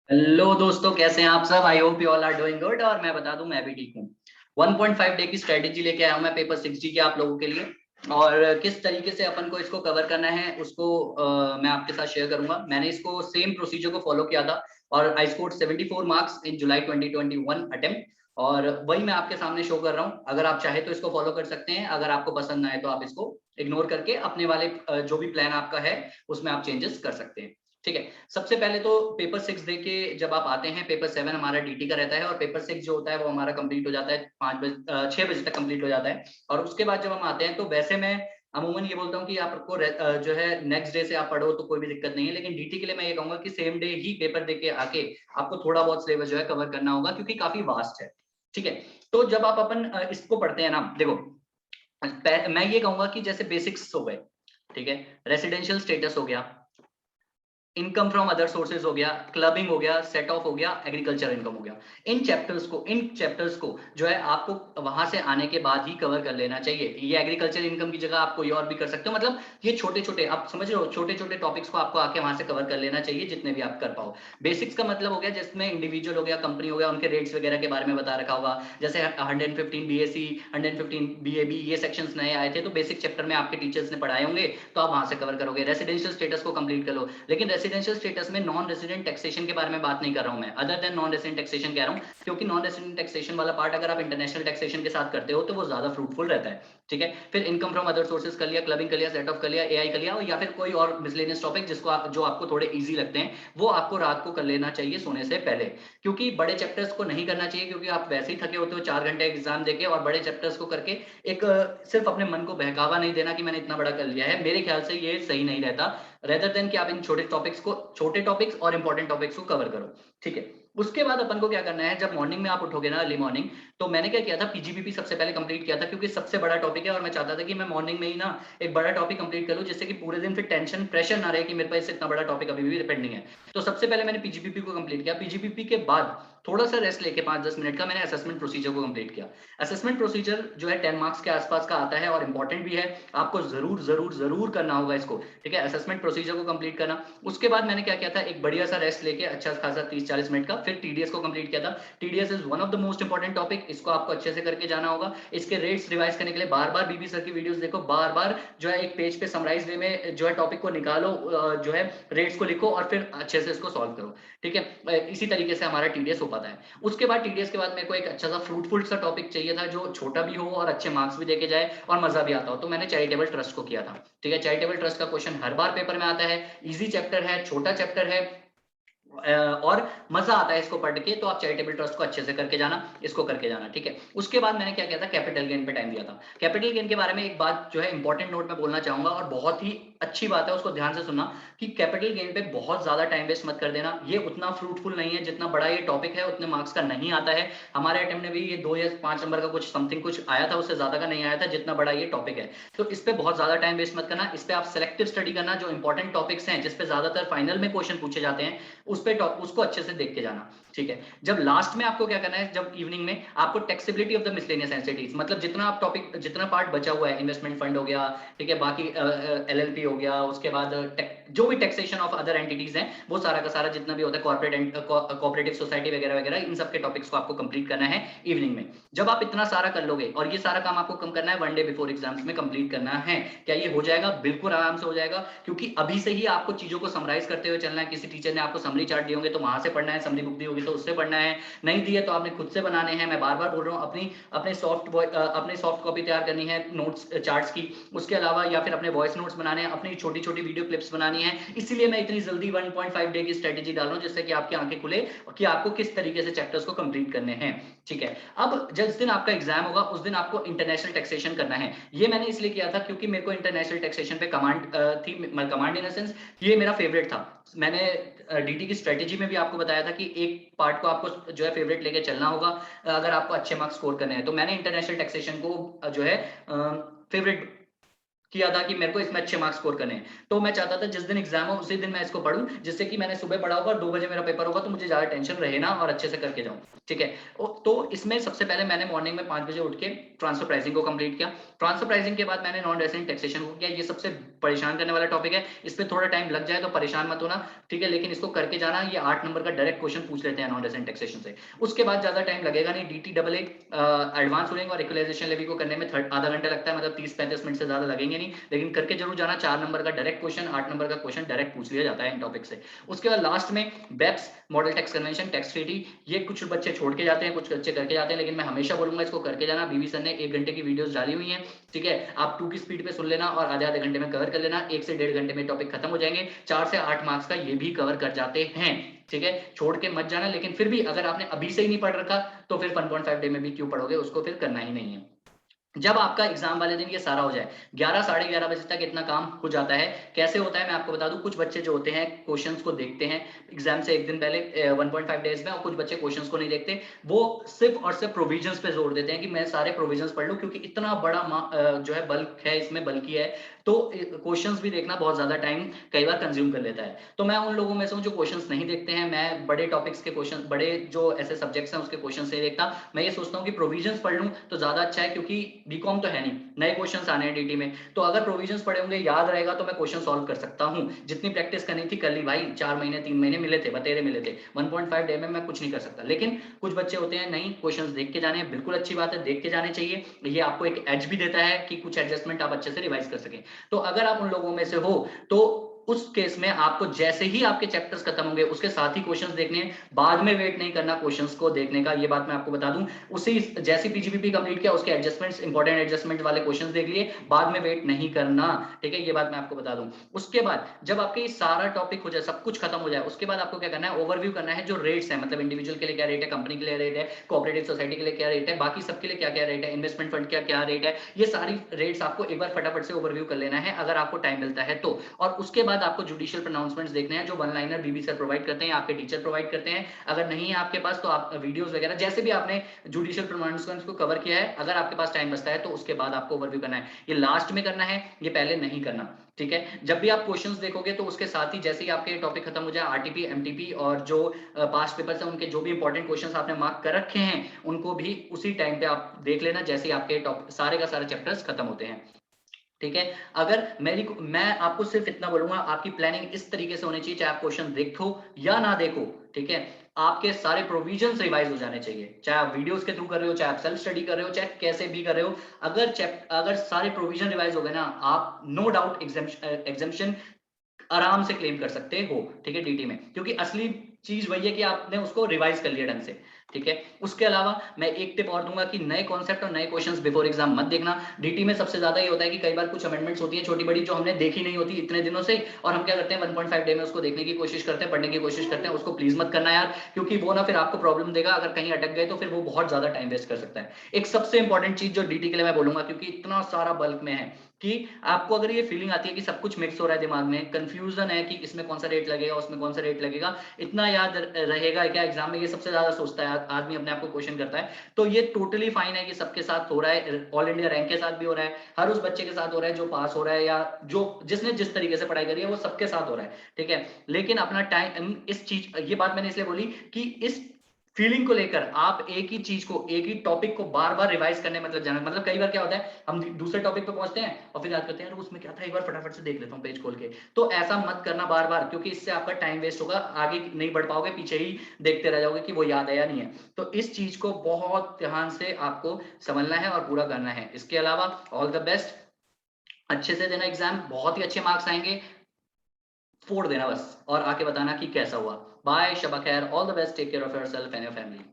Hello दोस्तों, कैसे हैं आप सब। I hope you all are doing good. और मैं बता दूं, मैं भी ठीक हूँ। 1.5 डे की स्ट्रेटेजी लेके आया हूं मैं पेपर 6G के आप लोगों के लिए। और किस तरीके से अपन को इसको कवर करना है उसको मैं आपके साथ शेयर करूंगा। मैंने इसको सेम प्रोसीजर को फॉलो किया था और I scored 74 marks in July 2021 attempt. और वही मैं आपके सामने शो कर रहा हूँ। अगर आप चाहे तो इसको फॉलो कर सकते हैं, अगर आपको पसंद ना आए तो आप इसको इग्नोर करके अपने वाले जो भी प्लान आपका है उसमें आप चेंजेस कर सकते हैं। ठीक है। सबसे पहले तो पेपर 6 दे के जब आप आते हैं, पेपर 7 हमारा डीटी का रहता है और पेपर 6 जो होता है वो हमारा कंप्लीट हो जाता है 6 बजे तक कंप्लीट हो जाता है। और उसके बाद जब हम आते हैं तो वैसे मैं अमूमन ये बोलता हूँ कि आपको जो है नेक्स्ट डे से आप पढ़ो तो कोई भी दिक्कत नहीं है, लेकिन डीटी के लिए मैं ये कहूंगा कि सेम डे ही पेपर दे के आके आपको थोड़ा बहुत सिलेबस जो है कवर करना होगा, क्योंकि काफी वास्ट है। ठीक है। तो जब आप अपन इसको पढ़ते हैं ना, देखो मैं ये कहूंगा कि जैसे बेसिक्स हो गए, ठीक है, रेसिडेंशियल स्टेटस हो गया, इनकम फ्रॉम अदर सोर्सेज हो गया, क्लबिंग हो गया, सेट ऑफ हो गया, एग्रीकल्चर इनकम हो गया। इन चैप्टर्स को जो है आपको वहां से आने के बाद ही कवर कर लेना चाहिए। ये एग्रीकल्चर इनकम की जगह आप कोई और भी कर सकते हो, मतलब ये छोटे छोटे, आप समझ रहे हो, छोटे छोटे टॉपिक्स को आपको आके वहां से कवर कर लेना चाहिए जितने भी आप कर पाओ। बेसिक्स का मतलब हो गया जिसमें इंडिविजुअल हो गया, कंपनी हो गया, उनके रेट्स वगैरह के बारे में बता रखा होगा। जैसे 115 बीएससी, 115 बीएबी, ये सेक्शंस नए आए थे तो बेसिक चैप्टर में आपके टीचर्स ने पढ़ाए होंगे, तो आप वहां से कवर करोगे। रेसिडेंशियल स्टेटस को कंप्लीट कर लो। लेकिन रेसिडेंशियल स्टेटस में नॉन रेसिडेंट टैक्सेशन के बारे में बात नहीं कर रहा हूं मैं, other than non resident taxation कह रहा हूं, क्योंकि नॉन रेसिडेंट टैक्सेशन वाला पार्ट अगर आप इंटरनेशनल टैक्सेशन के साथ करते हो तो वो ज्यादा फ्रूटफुल रहता है। ठीक है। फिर इनकम फ्रॉम अदर सोर्सेज कर लिया, क्लबिंग कर लिया, सेट ऑफ कर लिया, एआई कर लिया, या फिर कोई और मिसलेनियस टॉपिक जो आपको थोड़े इजी लगते हैं वो आपको रात को कर लेना चाहिए सोने से पहले। क्योंकि बड़े चैप्टर्स को नहीं करना चाहिए, क्योंकि आप वैसे ही थके होते हो 4 घंटे एग्जाम देके, और बड़े चैप्टर्स को करके एक सिर्फ अपने मन को बहकावा नहीं देना कि मैंने इतना बड़ा कर लिया है, मेरे ख्याल से ये सही नहीं रहता। रेदर देन कि आप इन छोटे टॉपिक्स और इंपॉर्टेंट टॉपिक्स को कवर करो। ठीक है। उसके बाद अपन को क्या करना है, जब मॉर्निंग में आप उठोगे ना, अर्ली मॉर्निंग, तो मैंने क्या किया था, पीजीबीपी सबसे पहले कंप्लीट किया था, क्योंकि सबसे बड़ा टॉपिक है और मैं चाहता था कि मैं मॉर्निंग में ही ना एक बड़ा टॉपिक कंप्लीट करूं, जिससे कि पूरे दिन फिर टेंशन प्रेशर ना रहे कि मेरे पास इतना बड़ा टॉपिक अभी भी पेंडिंग है। तो सबसे पहले मैंने पीजीबीपी को कंप्लीट किया। पीजीबीपी के बाद थोड़ा सा रेस्ट लेके 5-10 मिनट का मैंने असेसमेंट प्रोसीजर को कंप्लीट किया। असेसमेंट प्रोसीजर जो है 10 मार्क्स के आसपास का आता है और इंपॉर्टेंट भी है, आपको जरूर जरूर जरूर करना होगा इसको। ठीक है, असेसमेंट प्रोसीजर को कंप्लीट करना। उसके बाद मैंने क्या किया था, एक बढ़िया सा रेस्ट लेके अच्छा खासा 30-40 मिनट का, फिर टीडीएस को कंप्लीट किया था। TDS is one of the most important topic, इसको आपको अच्छे से करके जाना होगा। इसके रेट्स रिवाइज करने के लिए बार बार बीबी सर की वीडियोस देखो, बार बार जो है एक पेज पे समराइज वे में जो है टॉपिक को निकालो, जो है रेट्स को लिखो और फिर अच्छे से इसको सॉल्व करो। ठीक है, इसी तरीके से हमारा टीडीएस हो पाता है। उसके बाद टीडीएस के बाद मेरे को एक अच्छा सा फ्रूटफुल सा टॉपिक चाहिए था, जो छोटा भी हो और अच्छे मार्क्स भी देके जाए और मजा भी आता हो, तो मैंने चैरिटेबल ट्रस्ट को किया था। ठीक है, चैरिटेबल ट्रस्ट का क्वेश्चन हर बार पेपर में आता है, इजी चैप्टर है, छोटा चैप्टर है, और मजा आता है इसको पढ़ के, तो आप चैरिटेबल ट्रस्ट को अच्छे से करके जाना, इसको करके जाना। ठीक है। उसके बाद मैंने क्या किया था, कैपिटल गेन पे टाइम दिया था। कैपिटल गेन के बारे में एक बात जो है इंपॉर्टेंट नोट में बोलना चाहूंगा, और बहुत ही अच्छी बात है, उसको ध्यान से सुनना, कि कैपिटल गेन पे बहुत ज्यादा टाइम वेस्ट मत कर देना। ये उतना फ्रूटफुल नहीं है, जितना बड़ा ये टॉपिक है उतने मार्क्स का नहीं आता है। हमारे अटेम्प्ट में भी ये 2 या 5 नंबर का कुछ समथिंग कुछ आया था, उससे ज्यादा का नहीं आया था, जितना बड़ा ये टॉपिक है। तो इस पे बहुत ज्यादा टाइम वेस्ट मत करना, इस पे आप सेलेक्टिव स्टडी करना, जो इंपॉर्टेंट टॉपिक्स हैं जिसपे ज्यादातर फाइनल में क्वेश्चन पूछे जाते हैं उस पे उसको अच्छे से देख के जाना। ठीक है। जब लास्ट में आपको क्या करना है, जब इवनिंग में आपको taxability of the miscellaneous entities, मतलब जितना आप टॉपिक, जितना पार्ट बचा हुआ है, इन्वेस्टमेंट फंड हो गया, ठीक है, बाकी एलएलपी हो गया, उसके बाद जो भी टैक्सेशन ऑफ अदर एंटिटीज हैं, वो सारा का सारा जितना भी होता है, कॉर्पोरेटिव सोसाइटी वगैरह वगैरह, इन सब के टॉपिक्स को आपको कंप्लीट करना है इवनिंग में। जब आप इतना सारा कर लोगे, और ये सारा काम आपको कम करना है 1 डे बिफोर एग्जाम्स में कंप्लीट करना है, क्या ये हो जाएगा? बिल्कुल आराम से हो जाएगा, क्योंकि अभी से ही आपको चीजों को समराइज करते हुए चलना है। किसी टीचर ने आपको समरी चार्ट दिए होंगे तो वहां से पढ़ना है, समरी बुक दी होगी तो उससे पढ़ना है, नहीं दिए तो आपने खुद से बनाने हैं। मैं बार बार बोल रहा हूँ, अपनी सॉफ्ट कॉपी तैयार करनी है नोट्स चार्ट्स की, उसके अलावा या फिर अपने वॉइस नोट्स बनाने हैं, अपनी छोटी छोटी वीडियो क्लिप्स बनानी है। इसीलिए मैं इतनी जल्दी 1.5 डे की स्ट्रेटेजी डाल रहा हूँ, जिससे कि आपकी आंखें खुले कि आपको किस तरीके से चैप्टर्स को कंप्लीट करने हैं। ठीक है। अब जिस दिन आपका एग्जाम होगा उस दिन आपको इंटरनेशनल टैक्सेशन करना है। ये मैंने इसलिए किया था क्योंकि मेरे को इंटरनेशनल टैक्सेशन पे कमांड थी, कमांड इन सेंस ये मेरा फेवरेट था। मैंने डीटी की स्ट्रेटेजी में भी आपको बताया था कि एक पार्ट को आपको जो है फेवरेट लेके चलना होगा अगर आपको अच्छे मार्क्स स्कोर करने हैं। तो मैंने इंटरनेशनल टैक्सेशन को जो है फेवरेट किया था कि मेरे को इसमें अच्छे मार्क्स स्कोर करने हैं, तो मैं चाहता था जिस दिन एग्जाम हो उसी दिन मैं इसको पढूं, जिससे कि मैंने सुबह पढ़ा होगा और 2 बजे मेरा पेपर होगा तो मुझे ज्यादा टेंशन रहे ना और अच्छे से करके जाऊं। ठीक है, तो इसमें सबसे पहले मैंने मॉर्निंग में 5 बजे उठ के ट्रांसफर प्राइसिंग को कंप्लीट किया। ट्रांसफर प्राइसिंग के बाद मैंने नॉन रेसिडेंट टैक्सेशन को किया। ये सबसे परेशान करने वाला टॉपिक है, इस पर थोड़ा टाइम लग जाए तो परेशान मत होना, ठीक है, लेकिन इसको करके जाना। ये 8 नंबर का डायरेक्ट क्वेश्चन पूछ लेते हैं नॉन रेसिडेंट टैक्सेशन से। उसके बाद ज्यादा टाइम लगेगा नहीं, DTAA एडवांस रूलिंग और इक्वलाइजेशन लेवी को करने में आधा घंटा लगता है, मतलब 30-35 मिनट से ज्यादा लगेंगे नहीं, लेकिन करके जरूर जाना। 4 नंबर का डायरेक्ट क्वेश्चन, 8 नंबर का क्वेश्चन डायरेक्ट पूछ लिया जाता है इन टॉपिक से। उसके बाद लास्ट में BEPS, model tax convention, tax treaty, ये कुछ बच्चे छोड़ के जाते हैं, कुछ बच्चे करके जाते हैं, लेकिन मैं हमेशा बोलूंगा इसको करके जाना। बीवी सर ने 1 घंटे की वीडियोस डाली हुई है, ठीक है, आप 2 की स्पीड पे सुन लेना और आधे घंटे में कवर कर लेना। 1 से 1.5 घंटे में टॉपिक खत्म हो जाएंगे। 4 से 8 मार्क्स का ये भी कवर कर जाते हैं, ठीक है, छोड़ के मत जाना। लेकिन फिर भी अगर आपने अभी से ही नहीं पढ़ रखा तो फिर 1.5 डे में भी क्यों पढ़ोगे, उसको फिर करना ही नहीं है। जब आपका एग्जाम वाले दिन ये सारा हो जाए, 11 साढ़े 11 बजे तक इतना काम हो जाता है। कैसे होता है मैं आपको बता दूं, कुछ बच्चे जो होते हैं क्वेश्चंस को देखते हैं एग्जाम से एक दिन पहले 1.5 डेज में, और कुछ बच्चे क्वेश्चंस को नहीं देखते, वो सिर्फ और सिर्फ प्रोविजंस पे जोर देते हैं कि मैं सारे प्रोविजंस पढ़ लूं, क्योंकि इतना बड़ा जो है बल्क है इसमें, बल्कि है, तो क्वेश्चंस भी देखना बहुत ज्यादा टाइम कई बार कंज्यूम कर लेता है। तो मैं उन लोगों में से हूं जो क्वेश्चंस नहीं देखते हैं। मैं बड़े टॉपिक्स के क्वेश्चन, बड़े जो ऐसे सब्जेक्ट्स हैं उसके क्वेश्चन नहीं देखता। मैं ये सोचता हूँ कि प्रोविजंस पढ़ लूं तो ज्यादा अच्छा है, क्योंकि बीकॉम तो है नहीं, नए क्वेश्चंस आने हैं डीटी में, तो अगर प्रोविजंस पढ़े होंगे, याद रहेगा, तो मैं क्वेश्चन सॉल्व कर सकता हूं। जितनी प्रैक्टिस करनी थी कर ली भाई, 4 महीने 3 महीने मिले थे, बतेरे मिले थे, 1.5 डे में मैं कुछ नहीं कर सकता। लेकिन कुछ बच्चे होते हैं नहीं, क्वेश्चंस देख के जाने हैं, बिल्कुल अच्छी बात है, देख के जाने चाहिए। ये आपको एक एज भी देता है कि कुछ एडजस्टमेंट आप अच्छे से रिवाइज कर सकें। तो अगर आप उन लोगों में से हो तो उस केस में आपको जैसे ही आपके चैप्टर्स खत्म होंगे उसके साथ ही क्वेश्चंस देखने हैं, बाद में वेट नहीं करना क्वेश्चंस को देखने का, ये बात मैं आपको बता दूं। उसी जैसी पीजीपीपी कंप्लीट किया उसके एडजस्टमेंट्स, इंपॉर्टेंट एडजस्टमेंट वाले क्वेश्चंस देख लिए, बाद में वेट नहीं करना, ठीक है, ये बात मैं आपको बता दूं। उसके बाद जब आपके ये सारा टॉपिक हो जाए, सब कुछ खत्म हो जाए, उसके बाद आपको क्या करना है, ओवरव्यू करना है जो रेट्स है, मतलब इंडिविजुअल के लिए क्या रेट है, कंपनी के लिए रेट है, कोऑपरेटिव सोसाइटी के लिए क्या रेट है, बाकी सबके लिए क्या क्या रेट है, इन्वेस्टमेंट फंड क्या क्या रेट है, ये सारी रेट्स आपको एक बार फटाफट से ओवरव्यू कर लेना है अगर आपको टाइम मिलता है तो। और उसके बाद आपको जुडिशियल प्रोनाउंसमेंट्स देखने हैं जो वन लाइनर बीबी सर प्रोवाइड करते हैं, आपके टीचर प्रोवाइड करते हैं। अगर नहीं है आपके पास तो आप वीडियोस वगैरह जैसे भी आपने जुडिशियल प्रोनाउंसमेंट्स को कवर किया है, अगर आपके पास टाइम बचता है तो उसके बाद आपको ओवरव्यू करना है। ये लास्ट में करना है, ये पहले नहीं करना, ठीक है। जब भी आप क्वेश्चंस देखोगे तो उसके साथ ही जैसे ही आपके टॉपिक खत्म हो जाए, आरटीपी, एमटीपी और जो पास्ट पेपर्स हैं उनके जो भी इंपॉर्टेंट क्वेश्चंस आपने मार्क कर रखे हैं उनको भी उसी टाइम पे आप देख लेना, जैसे ही आपके सारे का सारे चैप्टर्स खत्म होते हैं, ठीक है। अगर मैं आपको सिर्फ इतना बोलूंगा, आपकी प्लानिंग इस तरीके से होनी चाहिए, चाहे आप क्वेश्चन देखो या ना देखो, ठीक है, आपके सारे प्रोविजन रिवाइज हो जाने चाहिए, चाहे आप वीडियोस के थ्रू कर रहे हो, चाहे आप सेल्फ स्टडी कर रहे हो, चाहे कैसे भी कर रहे हो। अगर सारे प्रोविजन रिवाइज हो गए ना, आप नो डाउट एग्जामिशन आराम से क्लेम कर सकते हो, ठीक है, डीटी में, क्योंकि असली चीज वही है कि आपने उसको रिवाइज कर लिया ढंग से, ठीक है। उसके अलावा मैं एक टिप और दूंगा कि नए कॉन्सेप्ट और नए क्वेश्चंस बिफोर एग्जाम मत देखना। डीटी में सबसे ज्यादा ये होता है कि कई बार कुछ अमेंडमेंट्स होती है छोटी बड़ी जो हमने देखी नहीं होती इतने दिनों से, और हम क्या करते हैं 1.5 डे में उसको देखने की कोशिश करते हैं, पढ़ने की कोशिश करते हैं। उसको प्लीज मत करना यार, क्योंकि वो ना फिर आपको प्रॉब्लम देगा, अगर कहीं अटक गए तो फिर वो बहुत ज्यादा टाइम वेस्ट कर सकता है। एक सबसे इंपॉर्टेंट चीज जो डीटी के लिए मैं बोलूंगा, क्योंकि इतना सारा बल्क में है, कि आपको अगर ये फीलिंग आती है कि सब कुछ मिक्स हो रहा है दिमाग में, कंफ्यूजन है कि इसमें कौन सा रेट लगेगा उसमें कौन सा रेट लगेगा, इतना याद रहेगा क्या एग्जाम में, ये सबसे ज्यादा सोचता है आदमी, अपने आप को क्वेश्चन करता है। तो ये टोटली फाइन है कि सबके साथ हो रहा है, ऑल इंडिया रैंक के साथ भी हो रहा है, हर उस बच्चे के साथ हो रहा है जो पास हो रहा है, या जो जिसने जिस तरीके से पढ़ाई करी है वो सबके साथ हो रहा है, ठीक है। लेकिन अपना टाइम, इस चीज, ये बात मैंने इसलिए बोली कि इस फीलिंग को लेकर आप एक ही चीज को, एक ही टॉपिक को बार बार रिवाइज करने मतलब जाना, मतलब कई बार क्या होता है हम दूसरे टॉपिक पे पहुंचते हैं और फिर याद करते हैं यार उसमें क्या था, एक बार फटाफट से देख लेता हूँ पेज खोल के। तो ऐसा मत करना बार बार, क्योंकि इससे आपका टाइम वेस्ट होगा, आगे नहीं बढ़ पाओगे, पीछे ही देखते रह जाओगे कि वो याद है या नहीं है। तो इस चीज को बहुत ध्यान से आपको समझना है और पूरा करना है। इसके अलावा ऑल द बेस्ट, अच्छे से देना एग्जाम, बहुत ही अच्छे मार्क्स आएंगे, फोड़ देना बस, और आके बताना कि कैसा हुआ। बाय, शबा खैर, all the best, take care of yourself and your family.